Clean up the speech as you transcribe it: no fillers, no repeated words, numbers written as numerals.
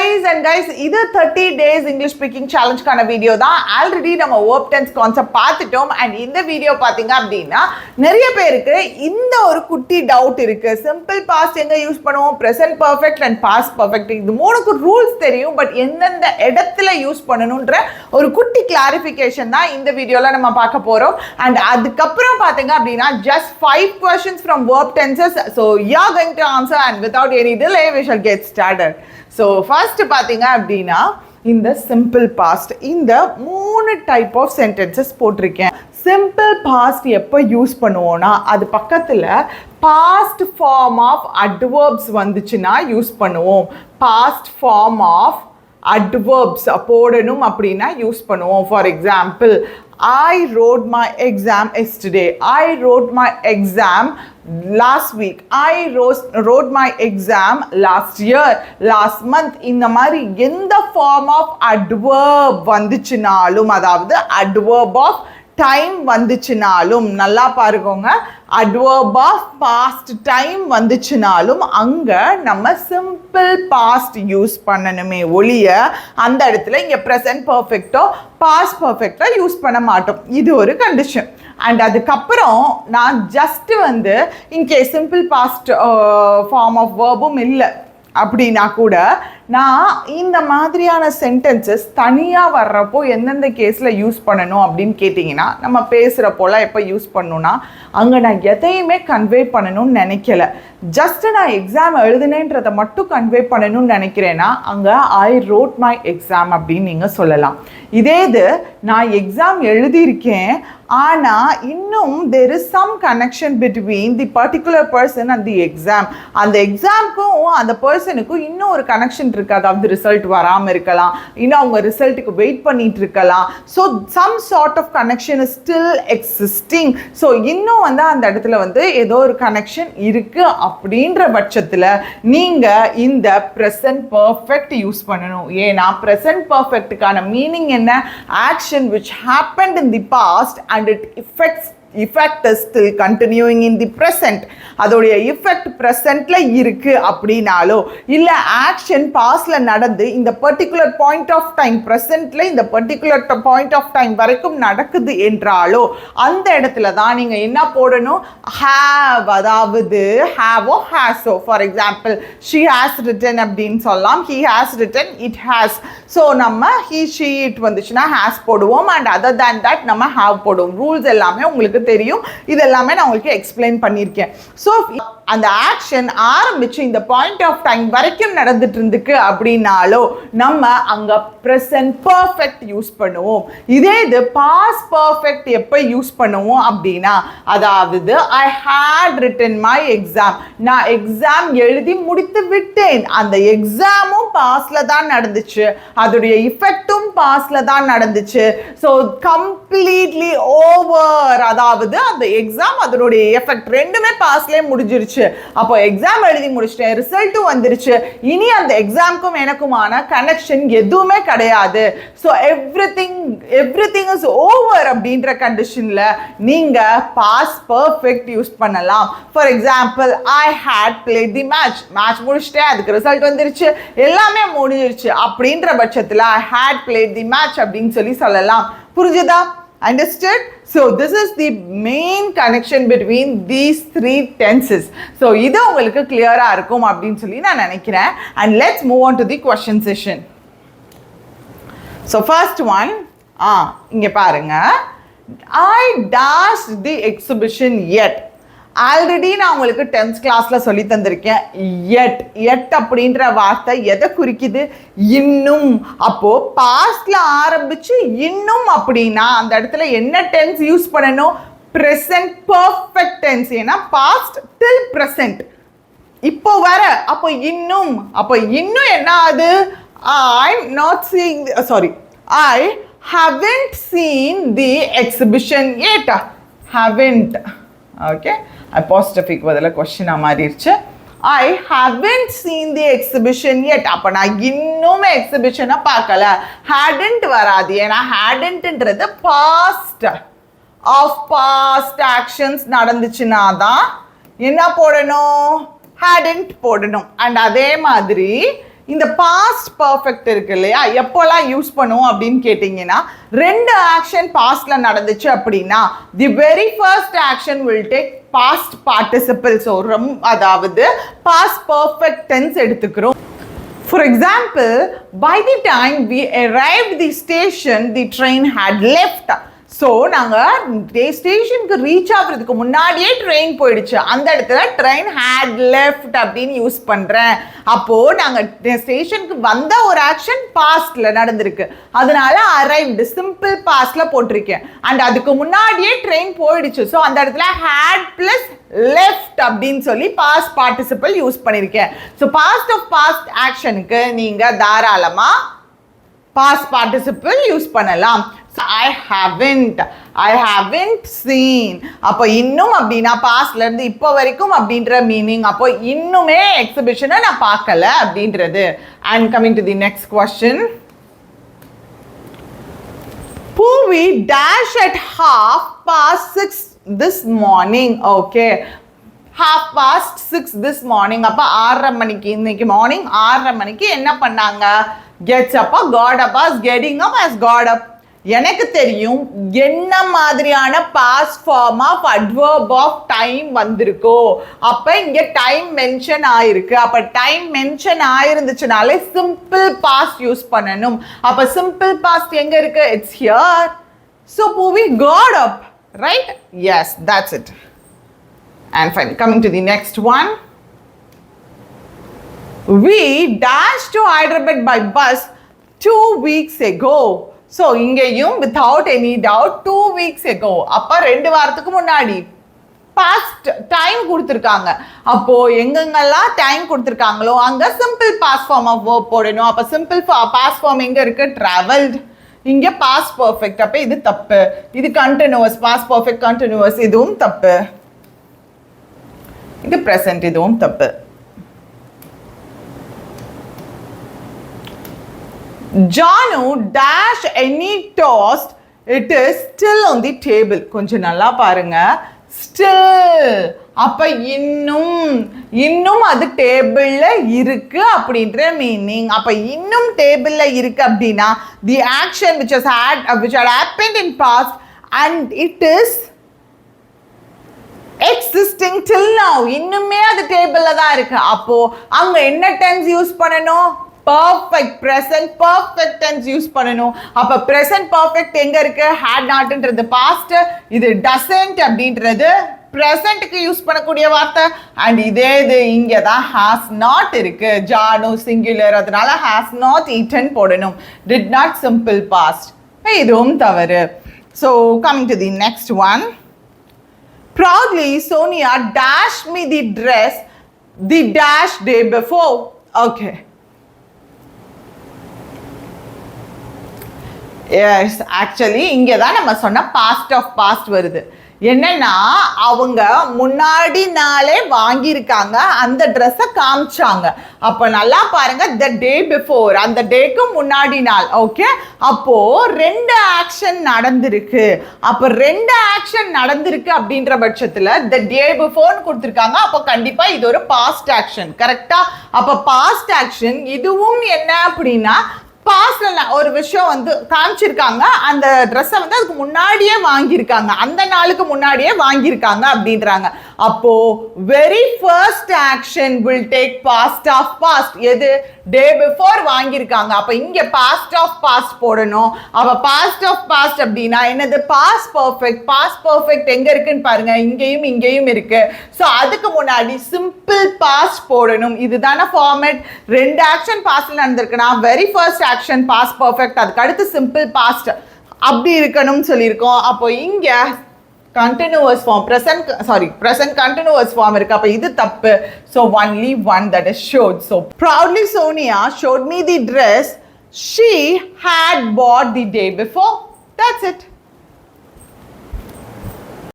guys, இது 30 days English speaking challenge கான video தான். ஆல்ரெடி நம்ம verb tense கான்செப்ட் பார்த்துட்டோம். அண்ட் இந்த வீடியோ பார்த்தீங்க அப்படின்னா நிறைய பேருக்கு இந்த ஒரு குட்டி டவுட் இருக்கு. சிம்பிள் பாஸ்ட் எங்க யூஸ் பண்ணுவோம், present perfect and past perfect, இது மூணுக்கு ரூல்ஸ் தெரியும், பட் எந்தெந்த இடத்துல யூஸ் பண்ணணும்ன்ற ஒரு குட்டி கிளாரிஃபிகேஷன் தான் இந்த வீடியோல நம்ம பார்க்க போறோம். அண்ட் அதுக்கப்புறம் பார்த்தீங்க அப்படின்னா just 5 questions from verb tenses, so you are going to answer and without any delay we shall get started. So first பார்த்தீங்க அப்படின்னா இந்த சிம்பிள் பாஸ்ட் இந்த 3 டைப் ஆஃப் சென்டென்சஸ் போட்டிருக்கேன். சிம்பிள் பாஸ்ட் எப்போ யூஸ் பண்ணுவோம்னா அது பக்கத்தில் பாஸ்ட் ஃபார்ம் ஆஃப் அட்வர்ப்ஸ் வந்துச்சுன்னா யூஸ் பண்ணுவோம். பாஸ்ட் ஃபார்ம் ஆஃப் அட்வர்ப்ஸ் போடணும் அப்படின்னா யூஸ் பண்ணுவோம். For example, I wrote my exam yesterday. I wrote my exam last week. I wrote my exam last year, last month. இந்த மாதிரி எந்த form of adverb வந்துச்சுனாலும், அதாவது adverb of time வந்துச்சுனாலும், நல்லா பாருங்க, adverb of past time வந்துச்சுனாலும் அங்க நம்ம simple past use பண்ணணுமே ஒழிய அந்த இடத்துல இங்க ப்ரெசன்ட் பர்ஃபெக்டோ பாஸ்ட் பர்ஃபெக்டோ யூஸ் பண்ண மாட்டோம். இது ஒரு கண்டிஷன். அண்ட் அதுக்கப்புறம் நான் ஜஸ்ட் வந்து in case simple past form of வேர்பும் இல்லை அப்படின்னா கூட நான் இந்த மாதிரியான சென்டென்சஸ் தனியாக வர்றப்போ எந்தெந்த கேஸில் யூஸ் பண்ணணும் அப்படின்னு கேட்டிங்கன்னா, நம்ம பேசுகிறப்போலாம் எப்போ யூஸ் பண்ணணும்னா அங்கே நான் எதையுமே கன்வே பண்ணணும்னு நினைக்கல, ஜஸ்ட் நான் எக்ஸாம் எழுதுனேன்றதை மட்டும் கன்வே பண்ணணும்னு நினைக்கிறேன்னா அங்கே ஐ ரோட் மை எக்ஸாம் அப்படின்னு நீங்கள் சொல்லலாம். இதே இது நான் எக்ஸாம் எழுதியிருக்கேன் ஆனால் இன்னும் there is some connection between the particular person and the exam, அந்த எக்ஸாமுக்கும் அந்த பர்சனுக்கும் இன்னும் ஒரு கனெக்ஷன் இருக்கு, அதாவது ரிசல்ட் வராமல் இருக்கலாம், இன்னும் அவங்க ரிசல்ட்டுக்கு வெயிட் பண்ணிட்டு இருக்கலாம். So some sort of connection is still existing. So இன்னும் வந்து அந்த இடத்துல வந்து ஏதோ ஒரு கனெக்ஷன் இருக்கு அப்படின்ற பட்சத்தில் நீங்கள் இந்த ப்ரெசன்ட் பர்ஃபெக்ட் யூஸ் பண்ணணும். ஏன்னா ப்ரெசன்ட் பர்ஃபெக்ட்டுக்கான மீனிங் என்ன, action which happened in the past and it effect is still continuing in the present. அதோடைய effect presentல இருக்கு அப்படினாலோ இல்ல ஆக்ஷன் பாஸ்ட்ல நடந்து இந்த particular point of time presentல இந்த particular point of time வரைக்கும் நடக்குது என்றாலோ அந்த இடத்துல தான் நீங்க என்ன போடணும், have, அதாவது have or has. So for example, she has written அப்படின்னு சொல்லலாம், he has written, it has. So நம்ம he, she, it வந்துச்சுன்னா has போடுவோம், and other than that நம்ம have போடுவோம். ரூல்ஸ் எல்லாமே உங்களுக்கு தெரியும், இதெல்லாமே நான் உங்களுக்கு எக்ஸ்பிளைன் பண்ணியிருக்கேன். ஸோ அந்த ஆக்ஷன் ஆரம்பிச்சு இந்த பாயிண்ட் ஆஃப் டைம் வரைக்கும் நடந்துட்டு இருந்துக்கு அப்படின்னாலோ நம்ம அங்க ப்ரெசன்ட் பர்ஃபெக்ட் யூஸ் பண்ணுவோம். இதே இது பாஸ்ட் பர்ஃபெக்ட் எப்போ யூஸ் பண்ணுவோம் அப்படின்னா, அதாவது ஐ ஹேட் ரிட்டன் மை எக்ஸாம், நான் எக்ஸாம் எழுதி முடித்து விட்டேன், அந்த எக்ஸாமும் பாஸ்ட்ல தான் நடந்துச்சு, அதோடைய இஃபெக்டும் பாஸ்ட்ல தான் நடந்துச்சு. ஸோ கம்ப்ளீட்லி ஓவர், அதாவது அந்த எக்ஸாம் அதனுடைய எஃபெக்ட் ரெண்டுமே பாஸ்ட்லேயே முடிஞ்சிருச்சு. அப்போ எக்ஸாம் எழுதி முடிச்சிட்டேன், ரிசல்ட்டும் வந்துருச்சு, இனி அந்த எக்ஸாமுக்கும் எனக்குமான கனெக்ஷன் எதுவுமே கிடையாது. ஸோ எவ்ரிதிங் இஸ் ஓவர் அப்படின்ற கண்டிஷன்ல நீங்க பாஸ்ட் பர்ஃபெக்ட் யூஸ் பண்ணலாம். For example, I had played the match முடிச்சிட்டேன், அதுக்கு ரிசல்ட் வந்துருச்சு, எல்லாமே முடிஞ்சிருச்சு அப்படின்ற பட்சத்தில் I had played the match அப்படின்னு சொல்லலாம். புரிஞ்சுதா? Understood? So this is the main connection between these 3 tenses. So இது உங்களுக்கு clear-ஆ இருக்கும் அப்படின்னு சொல்லி நான் நினைக்கிறேன். And let's move on to the question session. So first one, இங்க பாருங்க, I dashed the exhibition yet. Already நான் உங்களுக்கு 10th கிளாஸ்ல சொல்லி தந்திருக்கேன். எட் அப்படின்ற வார்த்தை எதை குறிக்குது, இன்னும். அப்போ பாஸ்ட்ல ஆரம்பிச்சு இன்னும் அப்படின்னா அந்த இடத்துல என்ன டென்ஸ் யூஸ் பண்ணணும், ப்ரெசன்ட் பர்ஃபெக்ட் டென்ஸ். ஏன்னா பாஸ்ட் டில் ப்ரெசன்ட் இப்போ வர, அப்போ இன்னும் என்ன ஆகுது, I haven't seen the exhibition yet. haven't, okay, apostrophic பதிலா கொஸ்டினா மாறிடுச்சு. I haven't seen the exhibition yet. அப்போ நான் இன்னும் எக்ஸிபிஷனை பார்க்கல. hadn't வராது, ஏன்னா hadn'tன்றது பாஸ்ட் ஆஃப் பாஸ்ட் ஆக்ஷன்ஸ் நடந்துச்சுன்னா தான் என்ன போடணும், hadn't போடணும். அண்ட் அதே மாதிரி இந்த பாஸ்ட் பர்ஃபெக்ட் இருக்கு இல்லையா, எப்போல்லாம் யூஸ் பண்ணுவோம் அப்படின்னு கேட்டிங்கன்னா, ரெண்டு ஆக்ஷன் பாஸ்ட்ல நடந்துச்சு அப்படின்னா the very first action will take past participle. So அதாவது பாஸ்ட் பர்ஃபெக்ட் டென்ஸ் எடுத்துக்கிறோம். For example, by the time we arrived the station, the train had left. So நாங்கள் ஸ்டேஷனுக்கு ரீச் ஆகுறதுக்கு முன்னாடியே ட்ரெயின் போயிடுச்சு. அந்த இடத்துல ட்ரெயின் ஹேட் லெஃப்ட் அப்படின்னு யூஸ் பண்ணுறேன். அப்போது நாங்கள் ஸ்டேஷனுக்கு வந்த ஒரு ஆக்ஷன் பாஸ்டில் நடந்திருக்கு, அதனால அரைவ்டு சிம்பிள் பாஸ்டில் போட்டிருக்கேன். அண்ட் அதுக்கு முன்னாடியே ட்ரெயின் போயிடுச்சு. ஸோ அந்த இடத்துல ஹேட் ப்ளஸ் லெஃப்ட் அப்படின்னு சொல்லி பாஸ்ட் பார்ட்டிசிபிள் யூஸ் பண்ணியிருக்கேன். ஸோ பாஸ்ட் ஆஃப் பாஸ்ட் ஆக்ஷனுக்கு நீங்கள் தாராளமாக பாஸ்ட் பார்ட்டிசிபிள் யூஸ் பண்ணலாம். I haven't seen. அப்போ இன்னும் அப்படின்னா பாஸ்ட்ல இருந்து இப்போ வரைக்கும் அப்படின்ற மீனிங். அப்போ இன்னுமே எக்ஸிபிஷனை நான் பார்க்கல அப்படின்றது. And coming to the next question. Poovi dash at 6:30 this morning. Okay. 6:30 this morning. அப்போ 6:30 மணிக்கு இன்னைக்கு மார்னிங் 6:30 மணிக்கு என்ன பண்ணாங்க? Gets up, got up, as getting up, as got up. எனக்கு தெரியும் என்ன மாதிரியான past form of adverb of time வந்திருக்கோ. அப்போ இங்கே டைம் மென்ஷன் ஆயிருக்கு. அப்போ டைம் மென்ஷன் ஆயிருந்துச்சுனாலே சிம்பிள் பாஸ்ட் யூஸ் பண்ணணும். அப்போ சிம்பிள் பாஸ்ட் எங்க இருக்கு? It's here. So Poovi got up, right? Yes, that's it. And fine, coming to the next one. We dashed to Hyderabad by bus 2 weeks ago. So இங்கேயும் without any doubt 2 weeks ago. அப்போ 2 வாரத்துக்கு முன்னாடி past time கொடுத்துருக்காங்க. அப்போ எங்கெங்கெல்லாம் time கொடுத்துருக்காங்களோ அங்கே simple past form of verb போடணும். அப்போ சிம்பிள் பாஸ்ட் ஃபார்ம் எங்கே இருக்கு? ட்ராவல்ட். இங்கே பாஸ்ட் பர்ஃபெக்ட். அப்போ இது தப்பு. இது கண்டினியூவஸ், பாஸ்ட் பர்ஃபெக்ட் கண்டினியூவஸ், இதுவும் தப்பு. இது ப்ரெசன்ட், இதுவும் தப்பு. Janu dash any toast, it is still on the table. கொஞ்சம் நல்லா பாருங்க. Still. அப்ப இன்னும் அது டேபிள்ல இருக்கு அப்படின்ற மீனிங். அப்ப இன்னும் டேபிள்ல இருக்கு அப்படின்னா the action which had happened in past and it is existing till now. இன்னுமே அது டேபிள்ல தான் இருக்கு. அப்போ அங்க என்ன டென்ஸ் யூஸ் பண்ணணும்? Perfect present perfect tense use பண்ணணும். அப்ப ப்ரெசன்ட் பர்ஃபெக்ட் எங்க இருக்கு? ஹேட் நாட்ன்றது பாஸ்ட், இது டசன்ட் அப்படின்றது ப்ரெசன்ட்க்கு யூஸ் பண்ணக்கூடிய வார்த்தை. அண்ட் இதே இது இங்க தான் ஹாஸ் நாட் இருக்கு. ஜானு சிங்குலர், அதனால ஹாஸ் நாட் ஈட்டன் போடணும். டிட் நாட் சிம்பிள் பாஸ்ட், இதுவும் தவறு. So coming to the next one. Proudly Sonia dashed me the dress the dash day before. Okay. Yes, actually இங்கே தான் நம்ம சொன்ன பாஸ்ட் ஆஃப் பாஸ்ட் வருது. என்னன்னா அவங்க முன்னாடி நாளே வாங்கியிருக்காங்க, அந்த ட்ரெஸ்ஸை காமிச்சாங்க. அப்போ நல்லா பாருங்க, த டே பிஃபோர், அந்த டேக்கு முன்னாடி நாள். ஓகே, அப்போ 2 ஆக்ஷன் நடந்திருக்கு. அப்போ 2 ஆக்ஷன் நடந்திருக்கு அப்படின்ற பட்சத்தில் த டே பிஃபோர்னு கொடுத்துருக்காங்க. அப்போ கண்டிப்பாக இது ஒரு பாஸ்ட் ஆக்ஷன். கரெக்டா? அப்போ பாஸ்ட் ஆக்ஷன் இதுவும் என்ன அப்படின்னா பாஸ்ட்ல ஒரு விஷயம் வந்து காமிச்சிருக்காங்க, அந்த ட்ரெஸ்ஸை வந்து அதுக்கு முன்னாடியே வாங்கியிருக்காங்க, அந்த நாளுக்கு முன்னாடியே வாங்கியிருக்காங்க அப்படின்றாங்க. அப்போ very first action will take past of past. எது? டே பிஃபோர் வாங்கியிருக்காங்க. அப்போ இங்கே பாஸ்ட் ஆஃப் பாஸ்ட் போடணும். அப்போ பாஸ்ட் ஆஃப் பாஸ்ட் அப்படின்னா என்னது? Past perfect. பாஸ்ட் பர்ஃபெக்ட் எங்க இருக்குன்னு பாருங்க, இங்கேயும் இருக்கு. ஸோ அதுக்கு முன்னாடி சிம்பிள் பாஸ்ட் போடணும். இதுதான ஃபார்மேட். 2 ஆக்ஷன் பாஸ்ட்ல நடந்திருக்குன்னா very first action past perfect, அதுக்கு அடுத்து சிம்பிள் பாஸ்ட் அப்படி இருக்கணும்னு சொல்லியிருக்கோம். அப்போ இங்க continuous form, present continuous form இருக்கு. அப்ப இது தப்பு. So only one, that is showed. So proudly Sonia showed me the dress she had bought the day before. That's it.